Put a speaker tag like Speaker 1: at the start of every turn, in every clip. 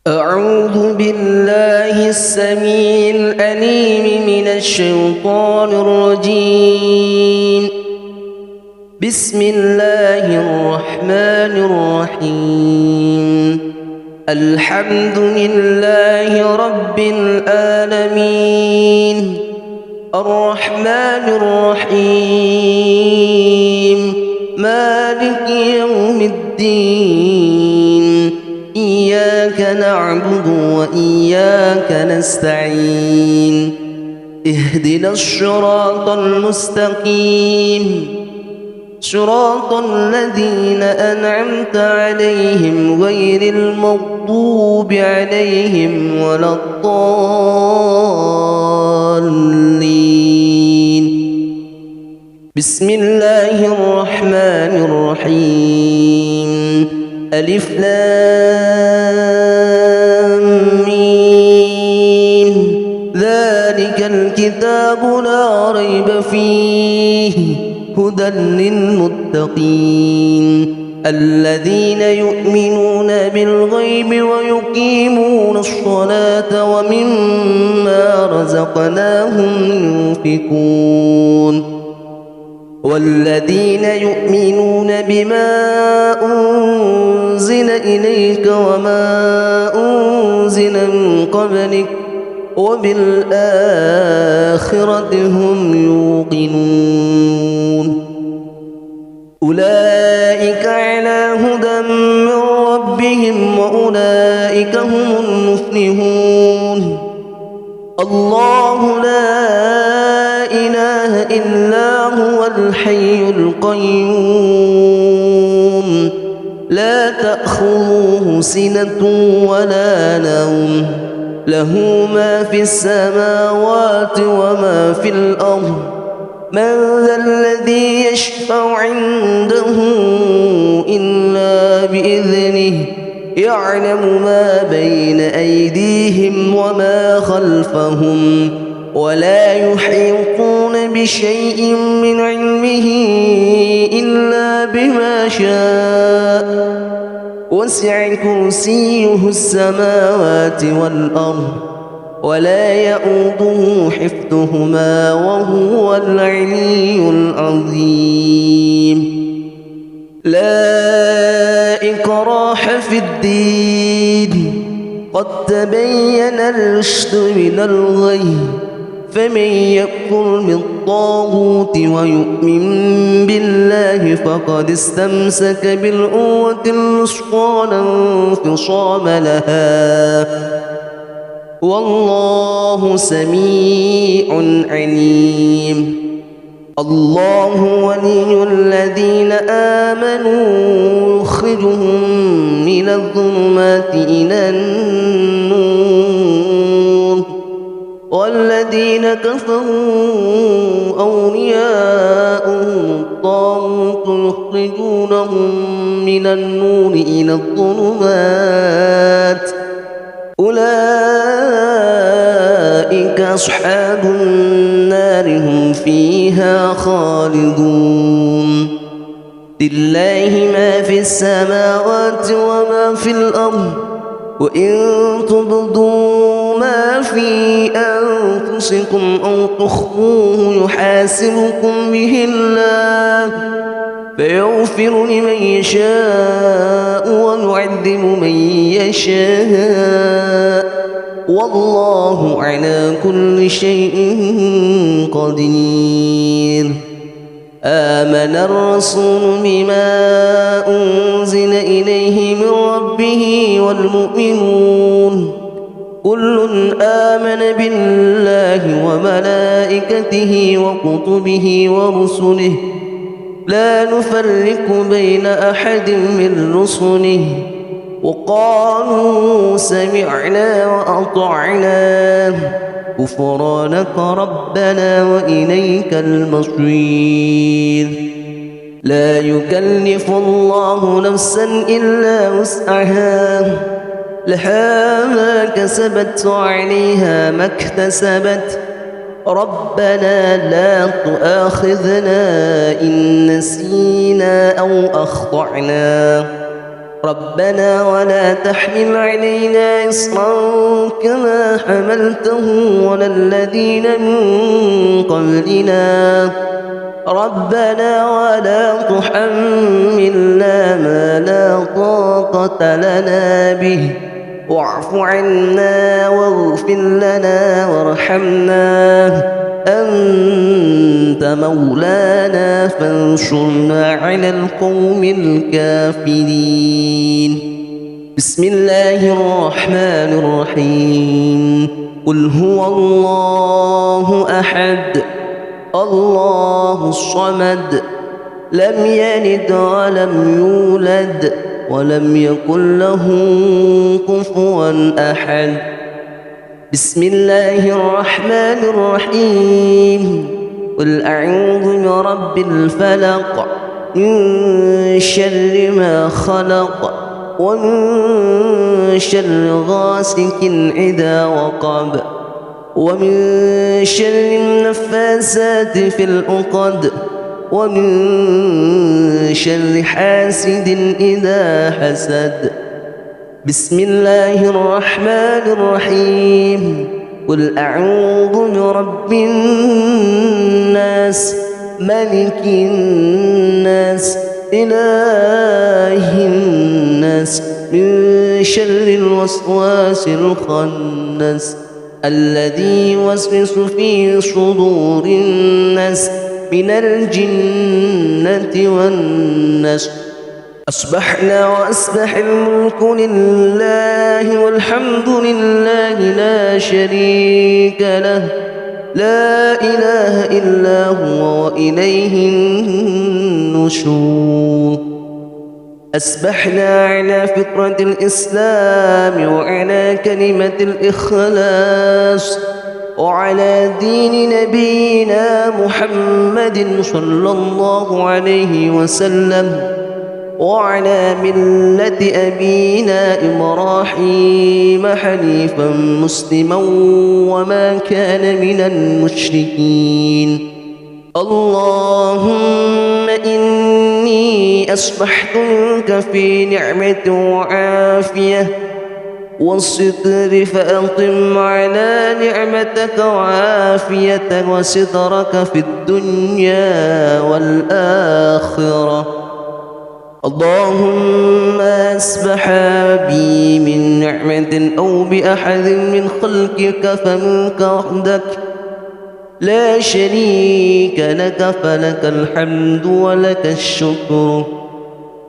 Speaker 1: أعوذ بالله السميع العليم من الشيطان الرجيم. بسم الله الرحمن الرحيم. الحمد لله رب العالمين الرحمن الرحيم مالك يوم الدين. إياك نعبد وإياك نستعين. اهدنا الصراط المستقيم صراط الذين أنعمت عليهم غير المغضوب عليهم ولا الضالين. بسم الله الرحمن الرحيم. ألف لام ميم. ذلك الكتاب لا ريب فيه هدى للمتقين الذين يؤمنون بالغيب ويقيمون الصلاة ومما رزقناهم ينفقون والذين يؤمنون بما أنزل إليك وما أنزل من قبلك وبالآخرة هم يوقنون. أولئك على هدى من ربهم وأولئك هم المفلحون. الله لا إله إلا هو الحي القيوم لا تأخذه سنة ولا نوم له ما في السماوات وما في الأرض. من ذا الذي يشفع عنده إلا بإذنه يعلم ما بين أيديهم وما خلفهم ولا يحيطون بشيء من علمه إلا بما شاء وسع كرسيه السماوات والأرض ولا يؤوده حفظهما وهو العلي العظيم. لا إكراه في الدين قد تبين الرشد من الغي فمن يكفر بالطاغوت ويؤمن بالله فقد استمسك بالعروة الوثقى لا انفصام لها والله سميع عليم. الله ولي الذين آمنوا يخرجهم من الظلمات إلى النور والذين كفروا أولياؤهم الطاغوت يخرجونهم من النور إلى الظلمات أولئك أصحاب النار هم فيها خالدون. لله ما في السماوات وما في الأرض وإن تبدوا ما في أنفسكم أو تخفوه يحاسبكم به الله فيغفر لمن يشاء ويعذب من يشاء والله على كل شيء قدير. آمن الرسول بما أنزل إليه من ربه والمؤمنون كل آمن بالله وملائكته وكتبه ورسله لا نفرق بين أحد من رسله وقالوا سمعنا وأطعنا غفرانك ربنا وإليك المصير. لا يكلف الله نفسا إلا وسعها لها ما كسبت وعليها ما اكتسبت ربنا لا تؤاخذنا إن نسينا أو أخطأنا ربنا ولا تحمل علينا إصرا كما حملته على الذين من قبلنا ربنا ولا تحملنا ما لا طاقة لنا به واعف عنا واغفر لنا وارحمنا أنت مولانا فانصرنا على القوم الكافرين. بسم الله الرحمن الرحيم. قل هو الله أحد الله الصمد لم يلد ولم يولد ولم يكن له كفوا أحد. بسم الله الرحمن الرحيم. قل أعوذ برب الفلق من شر ما خلق ومن شر غاسق إذا وقب ومن شر النفاثات في العقد ومن شر حاسد إذا حسد. بسم الله الرحمن الرحيم. قل أعوذ برب الناس ملك الناس إله الناس من شر الوسواس الخناس الذي يوسوس في صدور الناس من الجنة والناس. أصبحنا وأصبح الملك لله والحمد لله لا شريك له لا إله إلا هو وإليه النشور. أصبحنا على فطرة الإسلام وعلى كلمة الإخلاص وعلى دين نبينا محمد صلى الله عليه وسلم وعلى ملة أبينا إبراهيم حنيفا مسلما وما كان من المشركين. اللهم إني أصبحت منك في نعمة وعافية والستر فأقم على نعمتك وعافيتك وسترك في الدنيا والآخرة. اللهم أصبح بي من نعمة أو بأحد من خلقك فمنك وحدك لا شريك لك فلك الحمد ولك الشكر.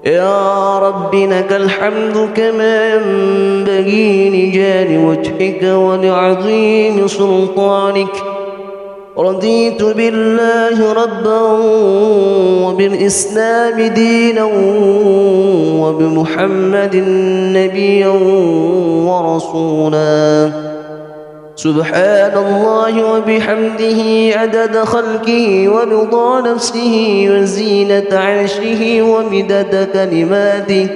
Speaker 1: يا رب لك الحمد كما ينبغي لجلال وجهك ولعظيم سلطانك. رضيت بالله ربا وبالإسلام دينا وبمحمد نبيا ورسولا. سبحان الله وبحمده عدد خلقه ورضا نفسه وزينة عرشه ومدد كلماته.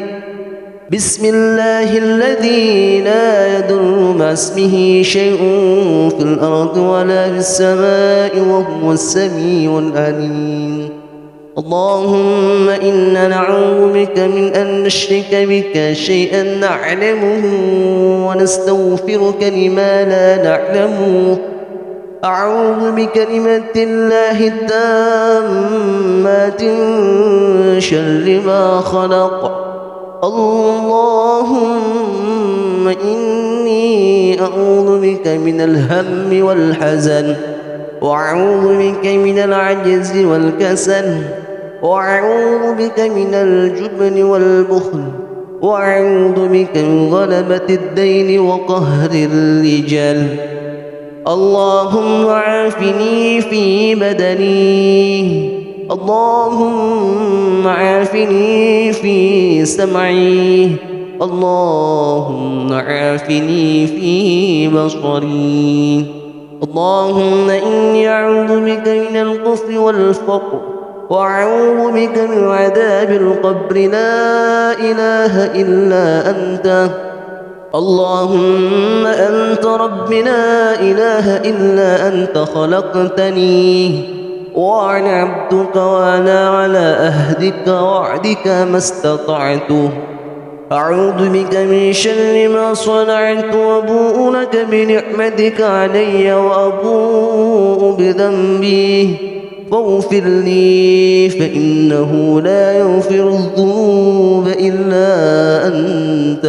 Speaker 1: بسم الله الذي لا يضر مع اسمه شيء في الأرض ولا في السماء وهو السميع العليم. اللهم إنا نعوذ بك من أن نشرك بك شيئا نعلمه ونستغفرك لما لا نعلمه. أعوذ بكلمات الله التامات من شر ما خلق. اللهم إني أعوذ بك من الهم والحزن وأعوذ بك من العجز والكسل وأعوذ بك من الجبن والبخل وأعوذ بك من غلبة الدين وقهر الرجال. اللهم عافني في بدني اللهم عافني في سمعي اللهم عافني في بصري. اللهم إني أعوذ بك من الكفر والفقر وأعوذ بك من عذاب القبر لا إله إلا أنت. اللهم أنت ربي لا إله إلا أنت خلقتني وأنا عبدك وأنا على أهدك وعدك ما استطعت. أعوذ بك من شر ما صنعت وأبوء لك بنعمتك علي وأبوء بذنبي فاغفر لي فإنه لا يغفر الذنوب إلا أنت.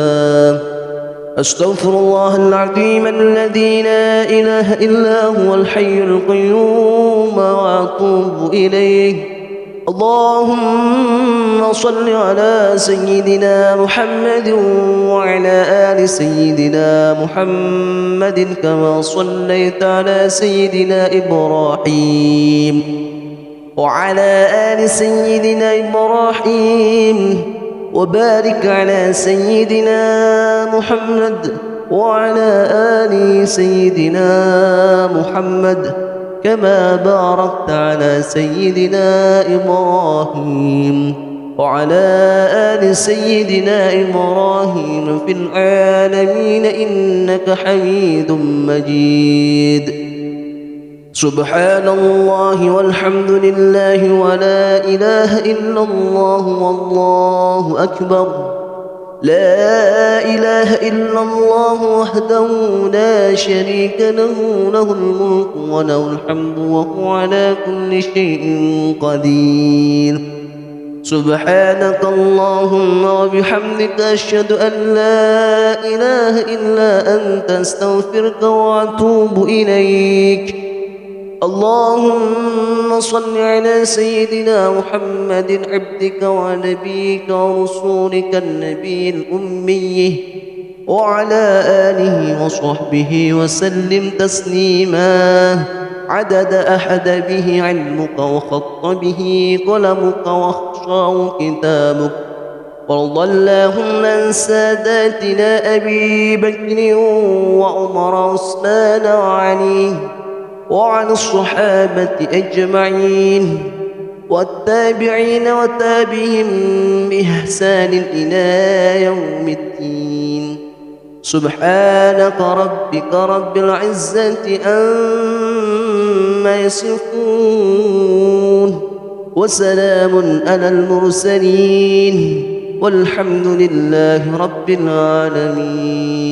Speaker 1: أستغفر الله العظيم الذي لا إله إلا هو الحي القيوم وأتوب إليه. اللهم صل على سيدنا محمد وعلى آل سيدنا محمد كما صليت على سيدنا إبراهيم وعلى آل سيدنا إبراهيم وبارك على سيدنا محمد وعلى آل سيدنا محمد كما باركت على سيدنا إبراهيم وعلى آل سيدنا إبراهيم في العالمين إنك حميد مجيد. سبحان الله والحمد لله ولا إله إلا الله والله أكبر. لا إله إلا الله وحده لا شريك له له الملك وله الحمد وهو على كل شيء قدير. سبحانك اللهم وبحمدك أشهد أن لا إله إلا أنت أستغفرك وأتوب إليك. اللهم صل على سيدنا محمد عبدك ونبيك ورسولك النبي الأمي وعلى آله وصحبه وسلم تسليما عدد أحد به علمك وخط به قلمك واخشاه كتابك. وارض اللهم عن ساداتنا أبي بكر وعمر وعثمان وعلي وعن الصحابة أجمعين والتابعين وتابعهم بإحسان إلى يوم الدين. سبحانك ربك رب العزة عما يصفون وسلام على المرسلين والحمد لله رب العالمين.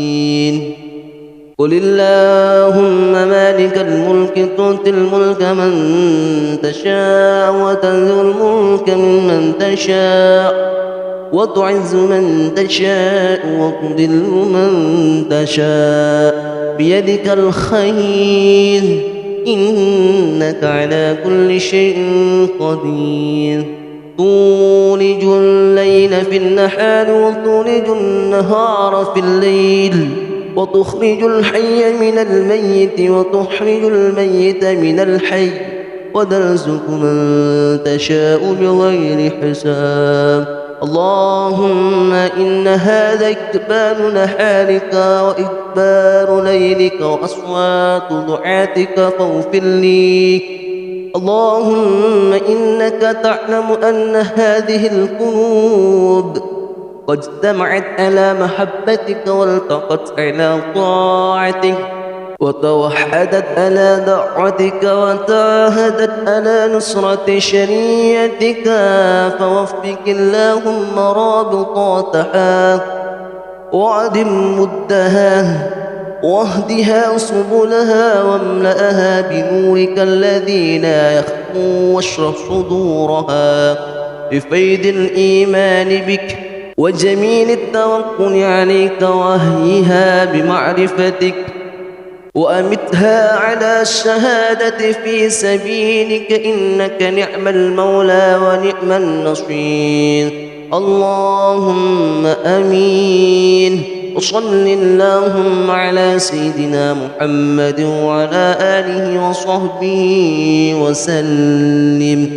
Speaker 1: قل اللهم مالك الملك تؤتي الملك من تشاء وتنزع الملك ممن تشاء وتعز من تشاء وتذل من تشاء بيدك الخير إنك على كل شيء قدير. تولج الليل في النهار وتولج النهار في الليل وتخرج الحي من الميت وتخرج الميت من الحي وترزق من تشاء بغير حساب. اللهم إن هذا إقبال نهارك وإدبار ليلك وأصوات دعاتك فاغفر لي. اللهم إنك تعلم أن هذه القلوب قد اجتمعت على محبتك والتقت على طاعتك وتوحدت على دعوتك وتعاهدت على نصرة شريعتك فوفق اللهم رابطاتها وعدم مدها واهدها سبلها واملأها بنورك الذي لا يخفو واشرح صدورها بفيض الإيمان بك وجميل التوكل عليك وأهيها بمعرفتك وأمتها على الشهادة في سبيلك إنك نعم المولى ونعم النصير. اللهم آمين. وصل اللهم على سيدنا محمد وعلى آله وصحبه وسلم.